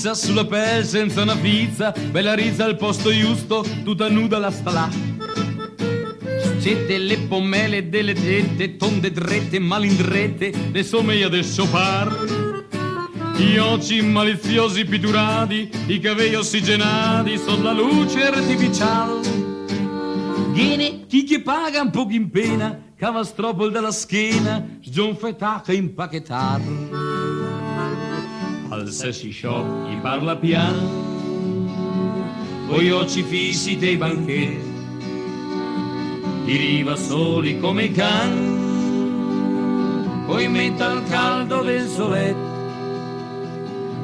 pizza sulla pelle senza una pizza, bella rizza al posto giusto, tutta nuda la sta là. C'è delle pommelle, delle tette, tonde drette, malindrette, le somiglia del sopar. Gli occhi maliziosi pitturati, i capelli ossigenati, sotto la luce artificiale. Viene chi che paga un po' in pena, cavastropol dalla schiena, sgonfettata in pacchettar. Al sessi shop gli parla piano, coi occhi fissi dei banchetti, di riva soli come i can, poi mette al caldo del soletto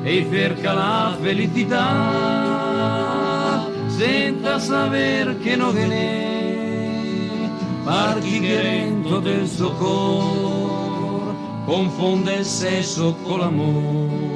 e cerca la felicità senza saber che non che ne parchi che dentro del suo cor confonde il sesso con l'amore.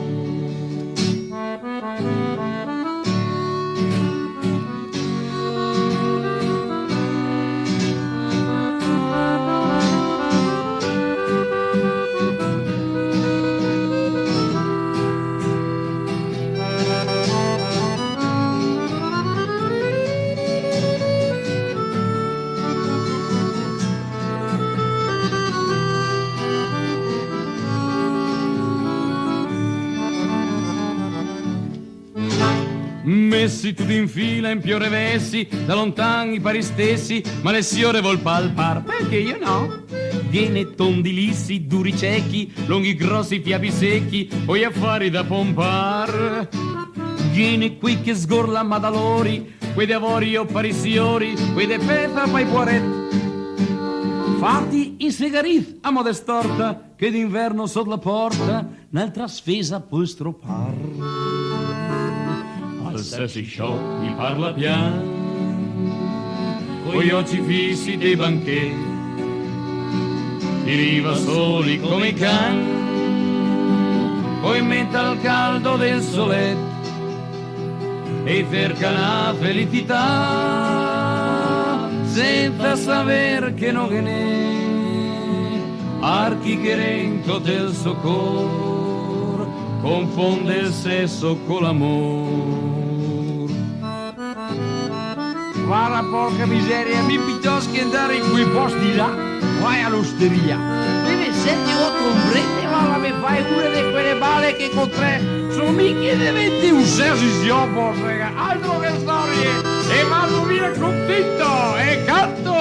Messi tutti in fila in piore vessi, da lontano i pari stessi, ma le signore vol palpar, perché io no? Viene tondi lissi, duri ciechi, lunghi grossi fiabi secchi, poi affari da pompar. Viene qui che sgorla madalori, quei d'avori o parisiori, quei de petra poi poret. Fatti in segarif a moda storta, che d'inverno sotto la porta, un'altra spesa può stropar. Al sessi shop gli parla piano, coi occhi fissi dei banchetti, di riva soli come i can, poi mette al caldo del soletto e cerca la felicità senza saber che non che ne archi che dentro del suo cor confonde il sesso con l'amore. Guarda porca miseria, mi piuttosto che andare in quei posti là, vai all'osteria. Deve senti o comprende, ma mi fai una di quelle balle che con tre sono mica diventi un sesiziopo, altro che storie, e vado via contento, e canto